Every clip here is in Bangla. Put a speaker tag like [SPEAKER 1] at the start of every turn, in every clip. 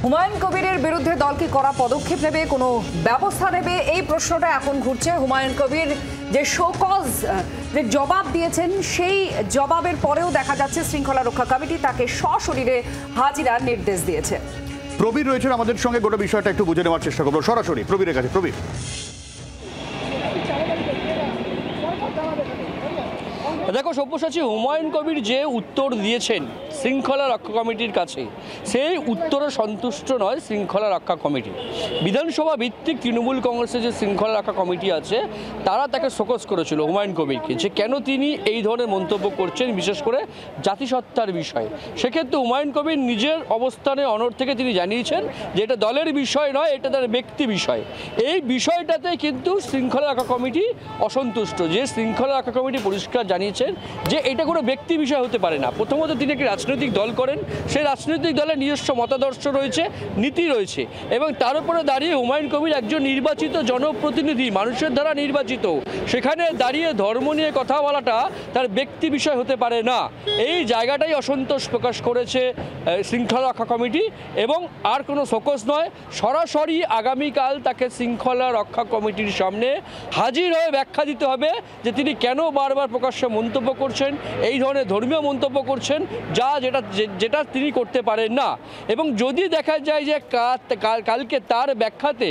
[SPEAKER 1] হুমায়ুন কবিরের বিরুদ্ধে দল কি কড়া পদক্ষেপ নেবে, কোনো ব্যবস্থা নেবে, এই প্রশ্নটা এখন ঘুরছে। হুমায়ুন কবির যে শোকজ যে জবাব দিয়েছেন, সেই জবাবের পরেও দেখা যাচ্ছে শৃঙ্খলা রক্ষা কমিটি তাকে সশরীরে হাজিরার নির্দেশ দিয়েছে।
[SPEAKER 2] প্রবীর রয়েছেন আমাদের সঙ্গে, গোটা বিষয়টা একটু বুঝে নেওয়ার চেষ্টা করবো সরাসরি প্রবীরের কাছে। প্রবীর,
[SPEAKER 3] দেখো সব্যসাচী, হুমায়ুন কবির যে উত্তর দিয়েছেন শৃঙ্খলা রক্ষা কমিটির কাছে, সেই উত্তরে সন্তুষ্ট নয় শৃঙ্খলা রক্ষা কমিটি। বিধানসভা ভিত্তিক তৃণমূল কংগ্রেসের যে শৃঙ্খলা রক্ষা কমিটি আছে, তারা তাকে শোকজ করেছিল হুমায়ুন কবিরকে, যে কেন তিনি এই ধরনের মন্তব্য করছেন, বিশেষ করে জাতিসত্তার বিষয়ে। সেক্ষেত্রে হুমায়ুন কবির নিজের অবস্থানে অনড় থেকে তিনি জানিয়েছেন যে এটা দলের বিষয় নয়, এটা তার ব্যক্তি বিষয়। এই বিষয়টাতে কিন্তু শৃঙ্খলা রক্ষা কমিটি অসন্তুষ্ট। যে শৃঙ্খলা রক্ষা কমিটি পরিষ্কার জানিয়েছেন যে এটা কোনো ব্যক্তি বিষয় হতে পারে না। প্রথমত তিনি একটি রাজনৈতিক দল করেন, সেই রাজনৈতিক দলের নিজস্ব মতাদর্শ রয়েছে, নীতি রয়েছে, এবং তার উপরে দাঁড়িয়ে হুমায়ুন কবির একজন নির্বাচিত জনপ্রতিনিধি, মানুষের দ্বারা নির্বাচিত, সেখানে দাঁড়িয়ে ধর্ম নিয়ে কথা বলাটা তার ব্যক্তি বিষয় হতে পারে না। এই জায়গাটাই অসন্তোষ প্রকাশ করেছে শৃঙ্খলা রক্ষা কমিটি, এবং আর কোনো শোকজ নয়, সরাসরি আগামীকাল তাকে শৃঙ্খলা রক্ষা কমিটির সামনে হাজির হয়ে ব্যাখ্যা দিতে হবে যে তিনি কেন বারবার প্রকাশ্যে মন্তব্য করছেন, এই ধরনের ধর্মীয় মন্তব্য করছেন যেটা তিনি করতে পারেন না। এবং যদি দেখা যায় যে কালকে তার ব্যাখ্যাতে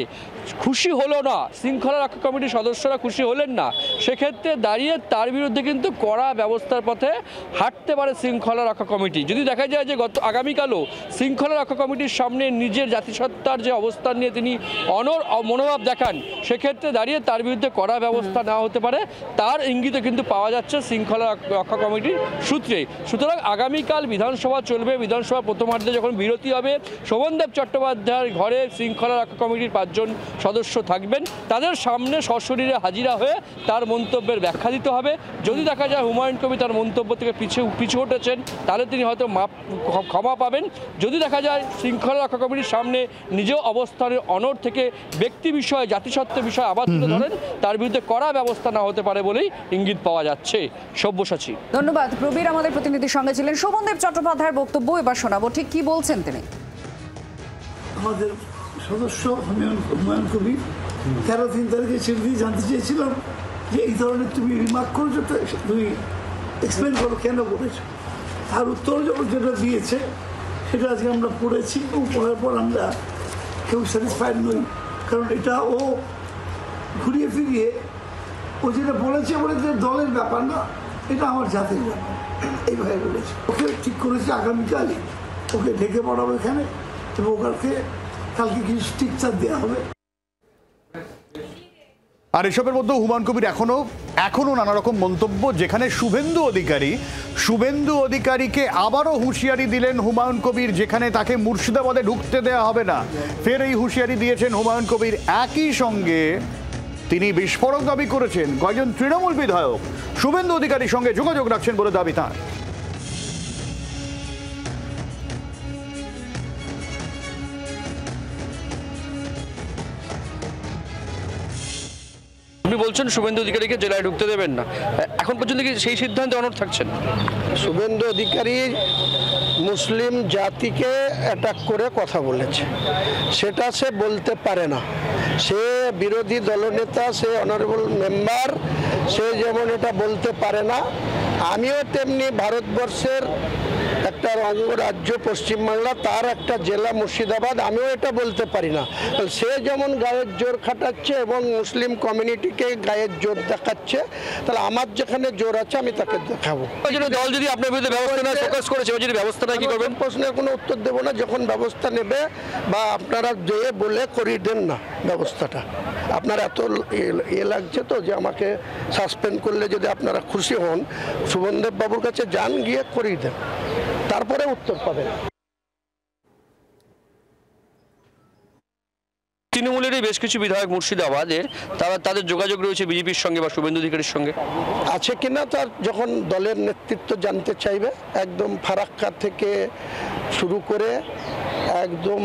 [SPEAKER 3] খুশি হলো না, শৃঙ্খলা রক্ষা কমিটির সদস্যরা খুশি হলেন না, সেক্ষেত্রে দাঁড়িয়ে তার বিরুদ্ধে কিন্তু কড়া ব্যবস্থার পথে হাঁটতে পারে শৃঙ্খলা রক্ষা কমিটি। যদি দেখা যায় যে আগামীকালও শৃঙ্খলা রক্ষা কমিটির সামনে নিজের জাতিসত্তার যে অবস্থান নিয়ে তিনি অনড় মনোভাব দেখান, সেক্ষেত্রে দাঁড়িয়ে তার বিরুদ্ধে কড়া ব্যবস্থা নেওয়া হতে পারে, তার ইঙ্গিতও কিন্তু পাওয়া যাচ্ছে শৃঙ্খলা রক্ষা কমিটির সূত্রে। সুতরাং আগামীকাল বিধানসভা চলবে, বিধানসভা প্রথমার্ধে যখন বিরতি হবে, শোভনদেব চট্টোপাধ্যায়ের ঘরে শৃঙ্খলা রক্ষা কমিটির 5 জন সদস্য থাকবেন, তাদের সামনে সশরীরে হাজিরা হয়ে তার মন্তব্যের ব্যাখ্যা দিতে হবে। যদি দেখা যায় হুমায়ুন কবির তার মন্তব্য থেকে পিছু হটেছেন, তাহলে তিনি হয়তো ক্ষমা পাবেন। যদি দেখা যায় শৃঙ্খলা রক্ষা কমিটির সামনে নিজেও অবস্থানের অনড় থেকে ব্যক্তি বিষয়, জাতিসত্ত্বের বিষয় আবার তুলে ধরেন, তার বিরুদ্ধে কড়া ব্যবস্থা না হতে পারে বলেই ইঙ্গিত পাওয়া যাচ্ছে। সব্যসাচী,
[SPEAKER 1] ধন্যবাদ। প্রবীর আমাদের প্রতিনিধির সঙ্গে ছিলেন। শোভনদেব চট্টোপাধ্যায়ের বক্তব্য এবার শোনাবো, ঠিক কি বলছেন তিনি।
[SPEAKER 4] আমাদের সদস্য হুমায়ুন কবির 13 তারিখে ছেড়ে দিয়ে জানতে চেয়েছিলাম যে এই ধরনের তুমি রিমার্ক করেছো, তুমি এক্সপ্লেন করো কেন করেছো। তার উত্তর যখন যেটা দিয়েছে সেটা আজকে আমরা পড়েছি, এবং পড়ার পর আমরা কেউ স্যাটিসফাইড নই। কারণ এটা ও ঘুরিয়ে ফিরিয়ে ও যেটা বলেছে যে দলের ব্যাপার না, এটা আমার জাতির ব্যাপার, এইভাবে বলেছে। ওকে ঠিক করেছে আগামীকালই ওকে ঢেকে পড়াবো এখানে, এবং ওকে কালকে কিছু স্টিকচার দেওয়া হবে।
[SPEAKER 2] আর এসবের মধ্যে হুমায়ুন কবির এখনো নানা রকম মন্তব্য, যেখানে শুভেন্দু অধিকারীকে আবারও হুঁশিয়ারি দিলেন হুমায়ুন কবির, যেখানে তাকে মুর্শিদাবাদে ঢুকতে দেওয়া হবে না। ফের এই হুঁশিয়ারি দিয়েছেন হুমায়ুন কবির। একই সঙ্গে তিনি বিস্ফোরক দাবি করেছেন কয়েকজন তৃণমূল বিধায়ক শুভেন্দু অধিকারীর সঙ্গে যোগাযোগ রাখছেন বলে দাবি তাঁর।
[SPEAKER 3] আপনি বলছেন শুভেন্দু অধিকারীকে জেলায় ঢুকতে দেবেন না, এখন পর্যন্ত কি সেই সিদ্ধান্তে অনড় থাকছেন?
[SPEAKER 5] শুভেন্দু অধিকারী মুসলিম জাতিকে অ্যাটাক করে কথা বলেছে, সেটা সে বলতে পারে না। সে বিরোধী দলনেতা, সে অনারেবল মেম্বার, সে যেমন এটা বলতে পারে না, আমিও তেমনি ভারতবর্ষের একটা অঙ্গরাজ্য পশ্চিমবাংলা, তার একটা জেলা মুর্শিদাবাদ, আমিও এটা বলতে পারি না। সে যেমন গায়ের জোর খাটাচ্ছে এবং মুসলিম কমিউনিটিকে গায়ের জোর দেখাচ্ছে, তাহলে আমার যেখানে জোর আছে আমি তাকে দেখাবো।
[SPEAKER 3] দল যদি আপনার বিরুদ্ধে ব্যবস্থা নেয়, ফোকাস করেছে, ওই যদি ব্যবস্থা নেয় কি করবেন?
[SPEAKER 5] প্রশ্নের কোনো উত্তর দেবো না। যখন ব্যবস্থা নেবে বা আপনারা দিয়ে বলে করিয়ে দেন না ব্যবস্থাটা। আপনার এত লাগছে তো যে আমাকে সাসপেন্ড করলে যদি আপনারা খুশি হন, শুভনদেব বাবুর কাছে যান, গিয়ে করিয়ে দেন, তারপরে উত্তর পাবেন।
[SPEAKER 3] তৃণমূলেরই বেশ কিছু বিধায়ক মুর্শিদাবাদের, তাদের যোগাযোগ রয়েছে বিজেপির সঙ্গে বা শুভেন্দু অধিকারীর সঙ্গে
[SPEAKER 5] আছে কিনা, তার যখন দলের নেতৃত্ব জানতে চাইবে। একদম ফারাক্কা থেকে শুরু করে, একদম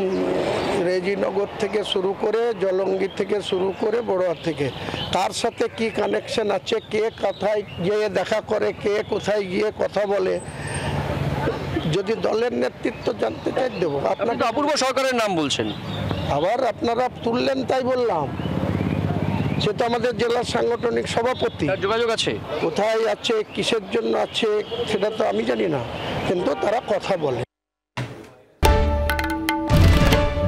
[SPEAKER 5] রেজিনগর থেকে শুরু করে, জলঙ্গি থেকে শুরু করে, বড়ুয়া থেকে, কার সাথে কি কানেকশন আছে, কে কোথায় গিয়ে দেখা করে, কে কোথায় গিয়ে কথা বলে, যদি দলের নেতৃত্ব জানতে চাই দেবো।
[SPEAKER 3] আপনি
[SPEAKER 5] আপনাকে
[SPEAKER 3] তো অপূর্ব সরকারের নাম বলছেন।
[SPEAKER 5] আবার আপনারা তুললেন তাই বললাম। সে তো আমাদের জেলার সাংগঠনিক সভাপতি,
[SPEAKER 3] তার যোগাযোগ আছে।
[SPEAKER 5] কোথায় আছে, কিসের জন্য আছে সেটা তো আমি জানি না, কিন্তু তারা কথা বলে।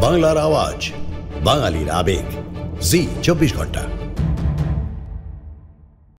[SPEAKER 6] বাংলার আওয়াজ, বাঙালির আবেগ, জি 24 ঘন্টা।